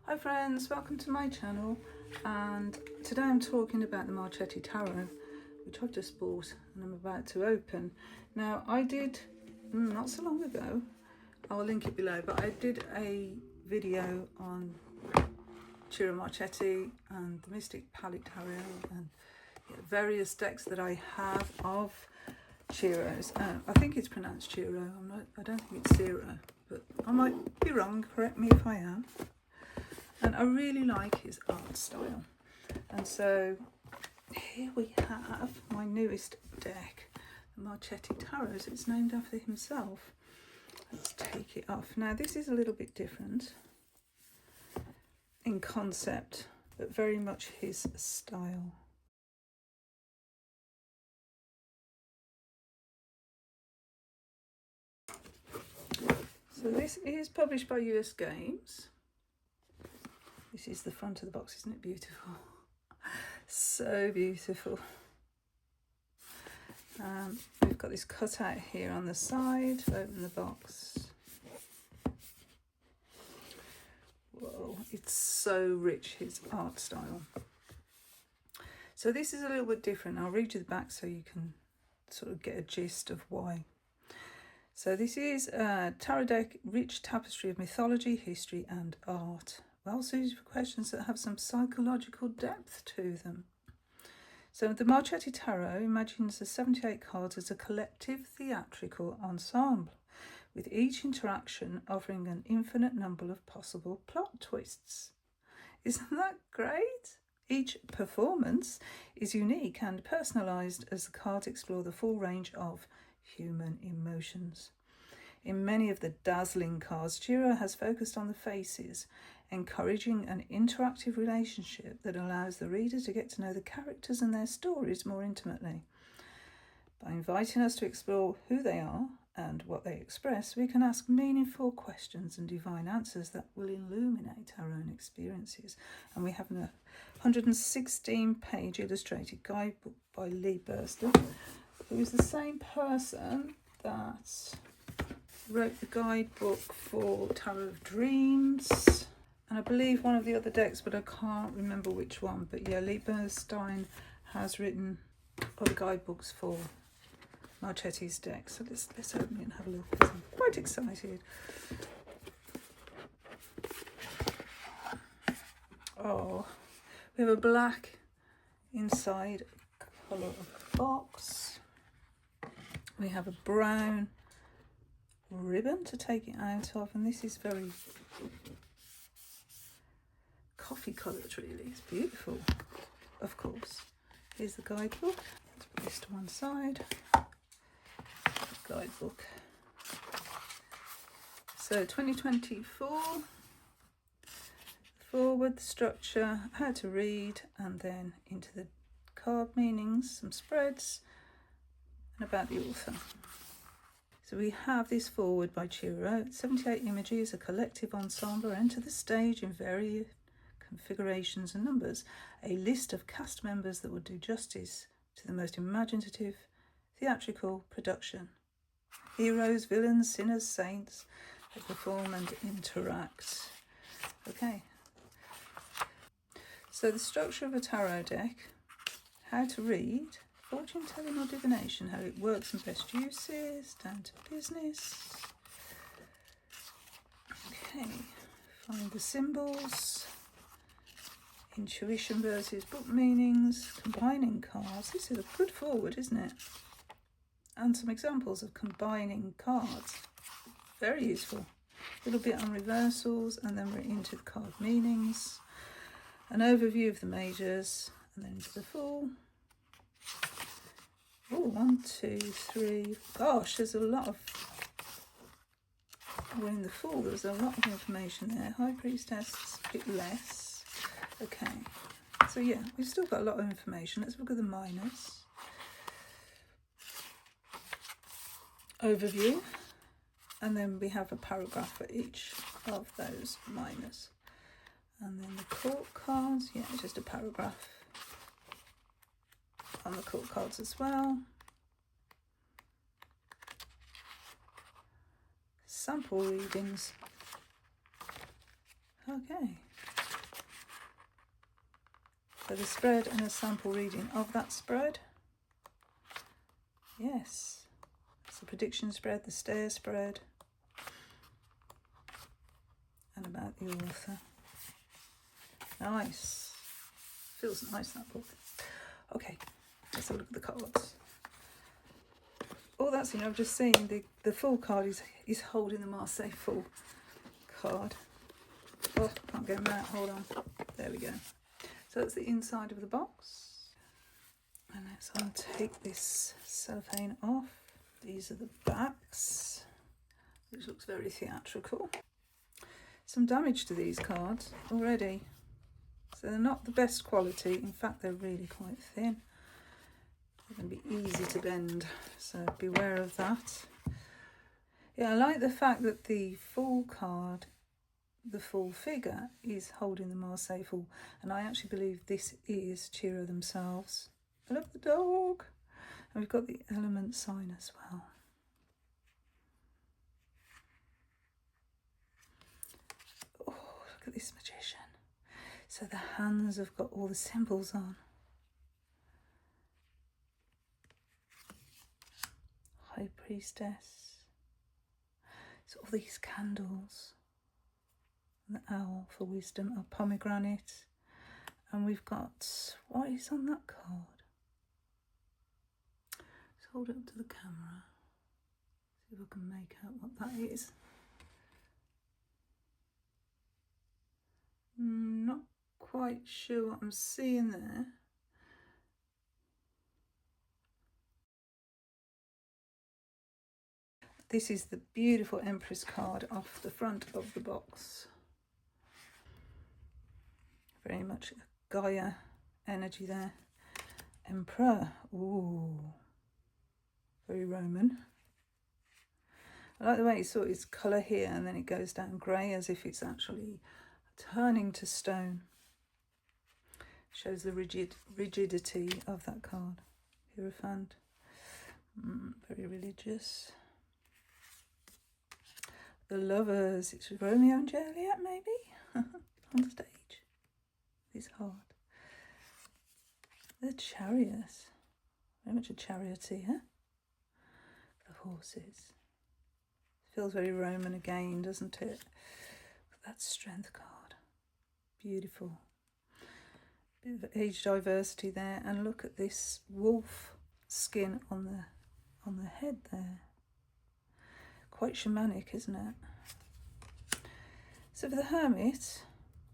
Hi friends, welcome to my channel, and today I'm talking about the Marchetti Tarot, which I've just bought and I'm about to open. Now I did, not so long ago, I'll link it below, but I did a video on Ciro Marchetti and the Mystic Palette Tarot and various decks that I have of Ciro's. I think it's pronounced Ciro, I don't think it's Ciro, but I might be wrong, correct me if I am. And I really like his art style. And so here we have my newest deck, the Marchetti Tarot. It's named after himself. Let's take it off. Now this is a little bit different in concept, but very much his style. So this is published by US Games. This is the front of the box, isn't it beautiful? So beautiful. We've got this cutout here on the side. Open the box. Whoa, it's so rich, his art style. So this is a little bit different. I'll read you the back so you can sort of get a gist of why. So this is a tarot deck, rich tapestry of mythology, history and art. Well suited for questions that have some psychological depth to them. So the Marchetti Tarot imagines the 78 cards as a collective theatrical ensemble, with each interaction offering an infinite number of possible plot twists. Isn't that great? Each performance is unique and personalised as the cards explore the full range of human emotions. In many of the dazzling cards, Ciro has focused on the faces, encouraging an interactive relationship that allows the reader to get to know the characters and their stories more intimately. By inviting us to explore who they are and what they express, we can ask meaningful questions and divine answers that will illuminate our own experiences. And we have a 116-page illustrated guidebook by Lee Burstall, who is the same person that wrote the guidebook for Tarot of Dreams, and I believe one of the other decks, but I can't remember which one. But yeah, Lee Burstall has written other guidebooks for Marchetti's deck. So let's open it and have a look, because I'm quite excited. Oh, we have a black inside colour of box. We have a brown ribbon to take it out of, and this is very coffee coloured, really. It's beautiful. Of course, here's the guidebook. Let's put this to one side. Guidebook. So 2024, forward, the structure, how to read, and then into the card meanings, some spreads, and about the author. So we have this forward by Ciro. 78 images, a collective ensemble enter the stage in various configurations and numbers. A list of cast members that will do justice to the most imaginative theatrical production. Heroes, villains, sinners, saints, they perform and interact. Okay. So the structure of a tarot deck, how to read, fortune telling or divination, how it works and best uses, down to business. Okay, find the symbols, intuition versus book meanings, combining cards. This is a good forward, isn't it? And some examples of combining cards. Very useful. A little bit on reversals, and then we're into the card meanings. An overview of the majors, and then into the full. Oh, 1, 2, 3. Gosh, there's a lot of. Well, in the full, there's a lot of information there. High Priestess, a bit less. Okay, so yeah, we've still got a lot of information. Let's look at the minors. Overview, and then we have a paragraph for each of those minors. And then the court cards, yeah, just a paragraph on the court cards as well. Sample readings. Okay, So the spread and a sample reading of that spread. Yes. It's the prediction spread, the stare spread, and about the author. Nice. Feels nice, that book. Okay, let's have a look at the cards. Oh, that's, I've just seen the full card is holding the Marseille full card. Oh, can't get them out, hold on. There we go. So that's the inside of the box. And let's untake this cellophane off. These are the backs, which looks very theatrical. Some damage to these cards already. So they're not the best quality. In fact, they're really quite thin. They're going to be easy to bend, so beware of that. Yeah, I like the fact that the full card, the full figure, is holding the Marseille full. And I actually believe this is Ciro themselves. I love the dog. And we've got the element sign as well. Oh, look at this magician. So the hands have got all the symbols on. High Priestess. So all these candles. The owl for wisdom, a pomegranate. And we've got, what is on that card? Let's hold it up to the camera. See if I can make out what that is. Not quite sure what I'm seeing there. This is the beautiful Empress card off the front of the box. Very much Gaia energy there. Emperor. Ooh. Very Roman. I like the way it's sort of its colour here and then it goes down grey as if it's actually turning to stone. Shows the rigidity of that card. Hierophant. Very religious. The Lovers. It's Romeo and Juliet maybe on the stage. His heart. The Chariots. Very much a charioteer. The horses. Feels very Roman again, doesn't it? That Strength card. Beautiful. Bit of age diversity there, and look at this wolf skin on the head there. Quite shamanic, isn't it? So for the Hermit,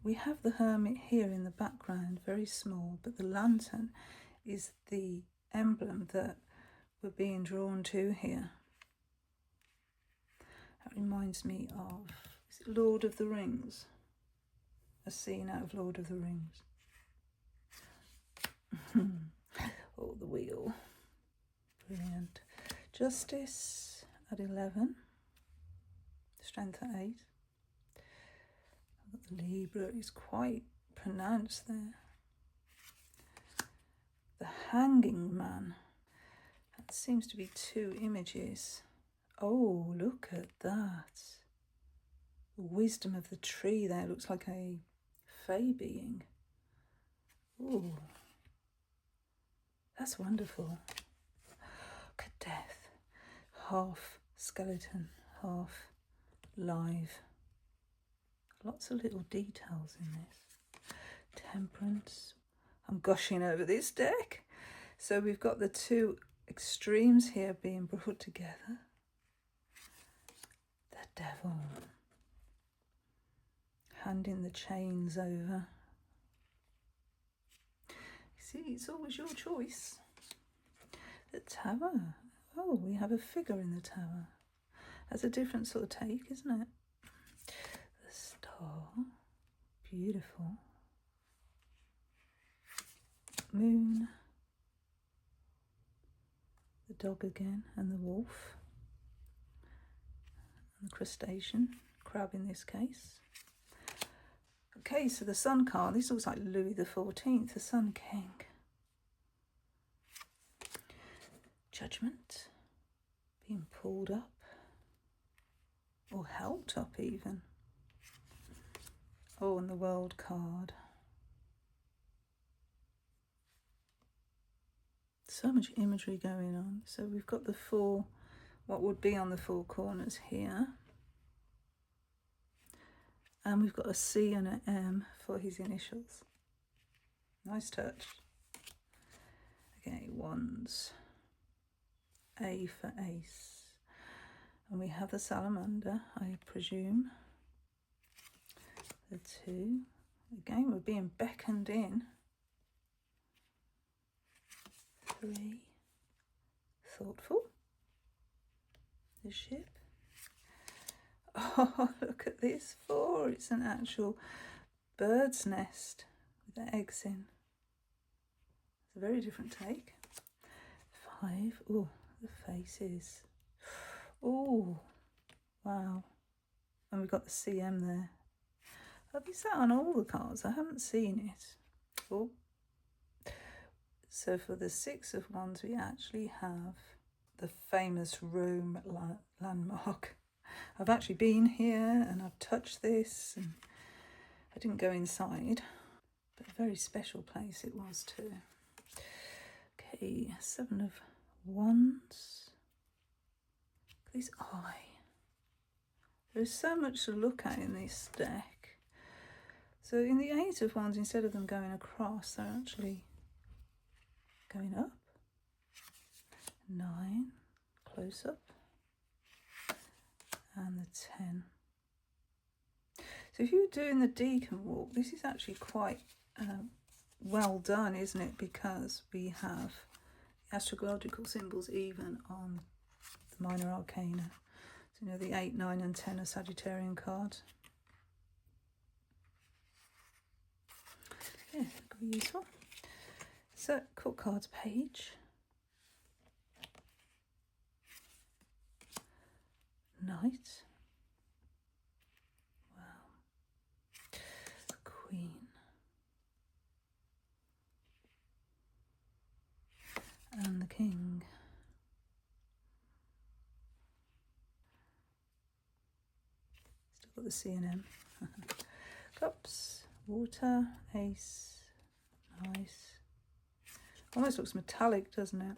we have the Hermit here in the background, very small, but the lantern is the emblem that we're being drawn to here. That reminds me of, is it Lord of the Rings? A scene out of Lord of the Rings. Oh, the wheel. Brilliant. Justice at 11. Strength at 8. The Libra is quite pronounced there. The Hanging Man. That seems to be 2 images. Oh, look at that. The wisdom of the tree there looks like a fey being. Ooh. That's wonderful. Look at death. Half skeleton, half live. Lots of little details in this. Temperance. I'm gushing over this deck. So we've got the 2 extremes here being brought together. The Devil. Handing the chains over. See, it's always your choice. The Tower. Oh, we have a figure in the Tower. That's a different sort of take, isn't it? The Star. Beautiful. Moon. The dog again, and the wolf. And the crustacean. Crab in this case. Okay, so the Sun card, this looks like Louis XIV, the Sun King. Judgment, being pulled up, or helped up even. Oh, and the World card. So much imagery going on. So we've got the four, what would be on the four corners here. And we've got a C and an M for his initials. Nice touch. Okay, wands. A for ace. And we have the salamander, I presume. The 2. Again, we're being beckoned in. 3. Thoughtful. The ship. Oh, look at this. 4. It's an actual bird's nest with the eggs in. It's a very different take. 5. Oh, the faces. Oh, wow. And we've got the CM there. Is that on all the cards? I haven't seen it. Oh. So for the 6 of Wands, we actually have the famous Rome landmark. I've actually been here and I've touched this, and I didn't go inside, but a very special place it was too. Okay, 7 of Wands. This eye. There's so much to look at in this deck. So in the 8 of Wands, instead of them going across, they're actually going up. 9, close up. And the 10. So if you were doing the deacon walk, this is actually quite well done, isn't it? Because we have astrological symbols even on the minor arcana. So, you know, the 8, 9 and 10 are Sagittarian cards. Yeah, could be useful. So, court cards page. Knight. Wow. Queen. And the king. Still got the C and M. Cups. Water. Ace. Nice. Almost looks metallic, doesn't it?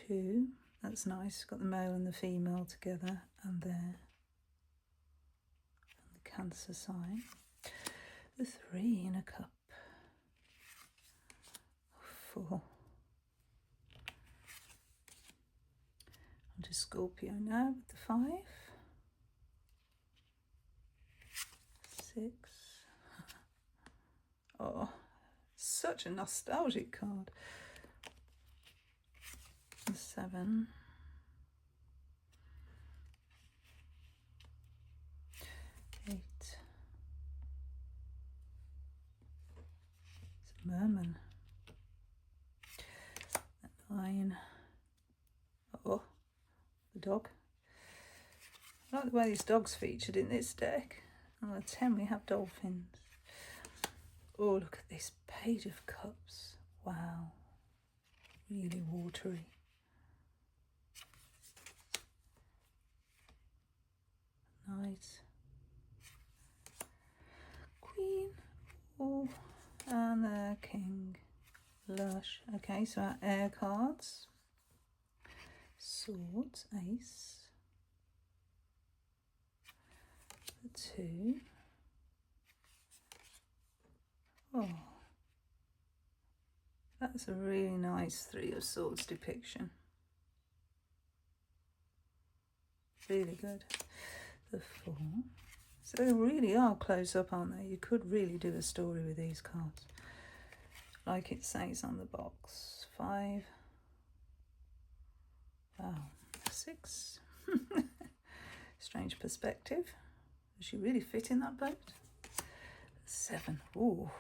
2. That's nice. Got the male and the female together, and there. And the Cancer sign. The 3 in a cup. 4. On to Scorpio now with the 5. 6. Oh, such a nostalgic card. 7. 8. It's a merman. 9. Oh, the dog. I like the way these dogs featured in this deck. On the 10 we have dolphins. Oh, look at this Page of Cups. Wow. Really watery. Knight. Queen. Oh, and the king. Lush. Okay, so our air cards. Swords. Ace. The 2. Oh. That's a really nice 3 of Swords depiction. Really good. The 4. So they really are close up, aren't they? You could really do a story with these cards. Like it says on the box. 5. Wow. 6. Strange perspective. Does she really fit in that boat? 7. Ooh.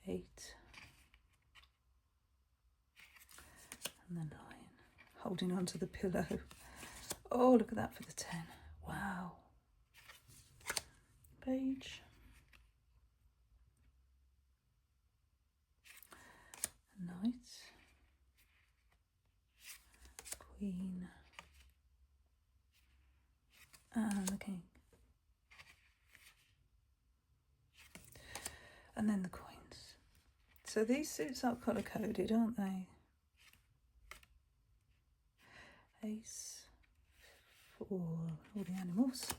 8. And the 9. Holding onto the pillow. Oh, look at that for the 10. Wow. Page. Knight. Queen. And the king. And then the coins. So these suits are colour coded, aren't they? Ace, 4, all the animals.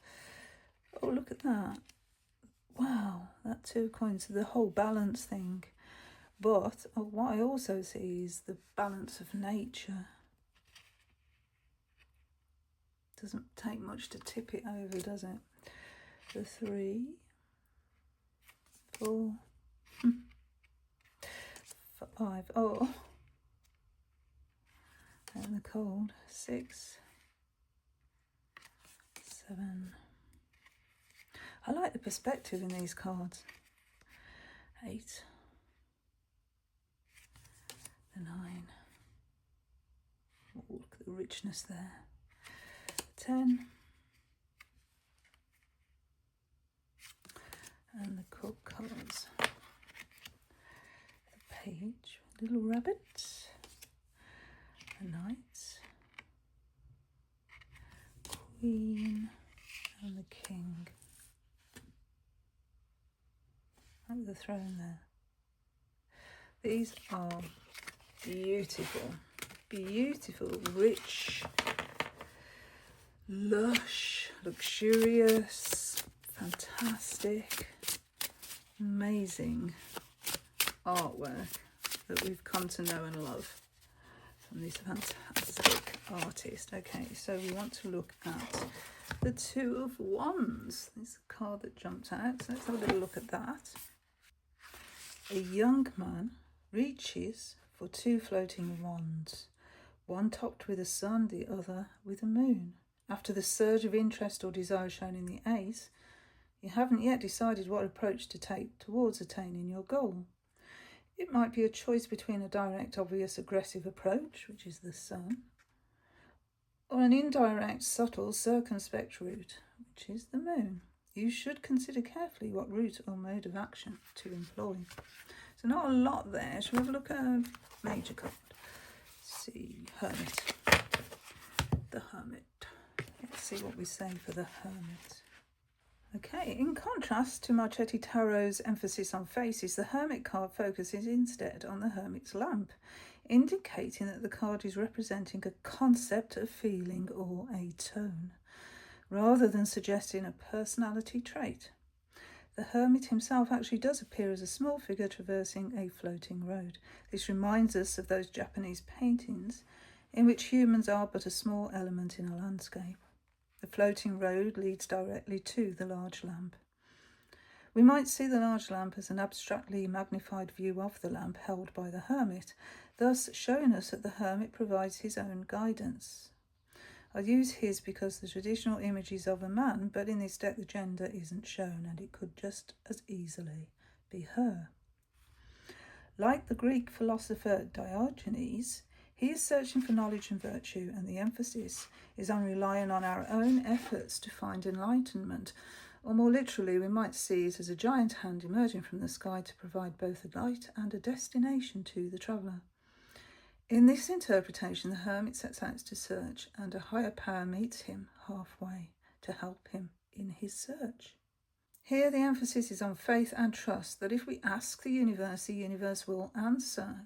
Oh, look at that. Wow, that 2 of coins, the whole balance thing. But what I also see is the balance of nature. Doesn't take much to tip it over, does it? The 3, 4, 5. Oh, and the cold. 6, 7. I like the perspective in these cards. 8, the 9. Oh, look at the richness there. 10. And the court cards. The page, little rabbit. The knight. Queen. And the king. And the throne there. These are beautiful, beautiful, rich, lush, luxurious, fantastic, amazing artwork that we've come to know and love from this fantastic artist. Okay, so we want to look at the 2 of Wands. This is a card that jumped out, so let's have a little look at that. A young man reaches for 2 floating wands, one topped with a sun, the other with a moon. After the surge of interest or desire shown in the ace, you haven't yet decided what approach to take towards attaining your goal. It might be a choice between a direct, obvious, aggressive approach, which is the sun, or an indirect, subtle, circumspect route, which is the moon. You should consider carefully what route or mode of action to employ. So not a lot there. Shall we have a look at a major card? Let's see, Hermit. The Hermit. Let's see what we say for the Hermit. Okay, in contrast to Marchetti Tarot's emphasis on faces, the Hermit card focuses instead on the Hermit's lamp, indicating that the card is representing a concept, a feeling, or a tone, rather than suggesting a personality trait. The Hermit himself actually does appear as a small figure traversing a floating road. This reminds us of those Japanese paintings in which humans are but a small element in a landscape. The floating road leads directly to the large lamp. We might see the large lamp as an abstractly magnified view of the lamp held by the Hermit, thus showing us that the Hermit provides his own guidance. I use his because the traditional image is of a man, but in this deck the gender isn't shown, and it could just as easily be her. Like the Greek philosopher Diogenes, he is searching for knowledge and virtue, and the emphasis is on relying on our own efforts to find enlightenment, or more literally we might see it as a giant hand emerging from the sky to provide both a light and a destination to the traveller. In this interpretation, the Hermit sets out to search, and a higher power meets him halfway to help him in his search. Here the emphasis is on faith and trust that if we ask the universe will answer.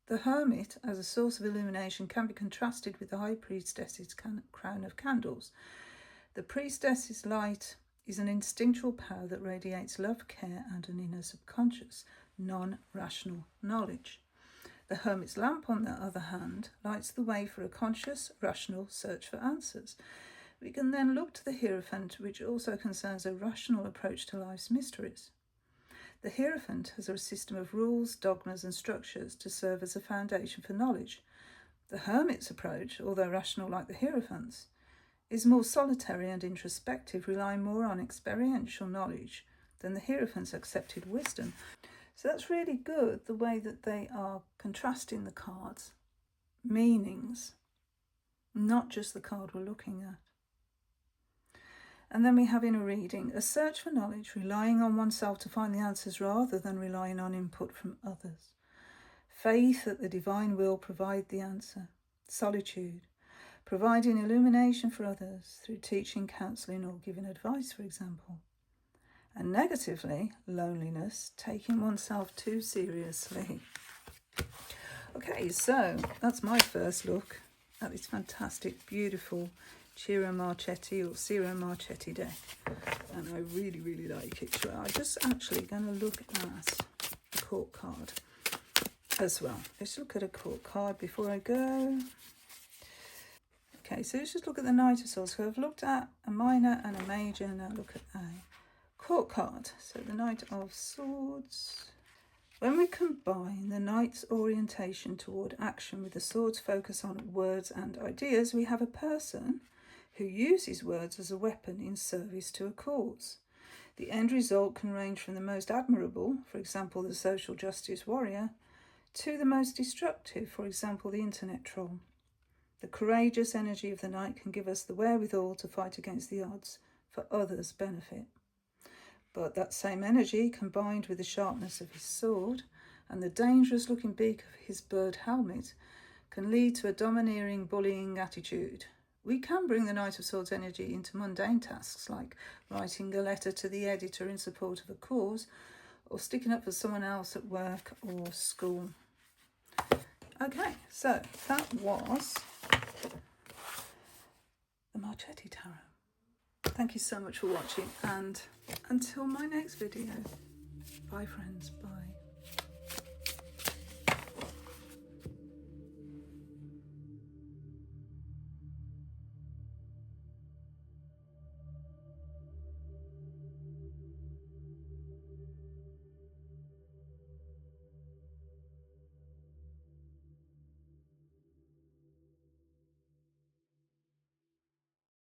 The Hermit, as a source of illumination, can be contrasted with the High Priestess's crown of candles. The Priestess's light is an instinctual power that radiates love, care, and an inner subconscious, non-rational knowledge. The Hermit's lamp, on the other hand, lights the way for a conscious, rational search for answers. We can then look to the Hierophant, which also concerns a rational approach to life's mysteries. The Hierophant has a system of rules, dogmas, and structures to serve as a foundation for knowledge. The Hermit's approach, although rational like the Hierophant's, is more solitary and introspective, relying more on experiential knowledge than the Hierophant's accepted wisdom. So that's really good, the way that they are contrasting the cards, meanings, not just the card we're looking at. And then we have in a reading, a search for knowledge, relying on oneself to find the answers rather than relying on input from others. Faith that the divine will provide the answer. Solitude, providing illumination for others through teaching, counselling, or giving advice, for example. And negatively, loneliness, taking oneself too seriously. Okay, so that's my first look at this fantastic, beautiful Ciro Marchetti or Ciro Marchetti deck. And I really, really like it. So I'm just actually going to look at a court card as well. Let's look at a court card before I go. Okay, so let's just look at the Knight of Swords. So I've looked at a minor and a major. Now look at a court card. So the Knight of Swords. When we combine the Knight's orientation toward action with the Sword's focus on words and ideas, we have a person who uses words as a weapon in service to a cause. The end result can range from the most admirable, for example, the social justice warrior, to the most destructive, for example, the internet troll. The courageous energy of the Knight can give us the wherewithal to fight against the odds for others' benefit. But that same energy, combined with the sharpness of his sword and the dangerous-looking beak of his bird helmet, can lead to a domineering, bullying attitude. We can bring the Knight of Swords energy into mundane tasks like writing a letter to the editor in support of a cause or sticking up for someone else at work or school. Okay, so that was the Marchetti Tarot. Thank you so much for watching, and until my next video, bye friends, bye.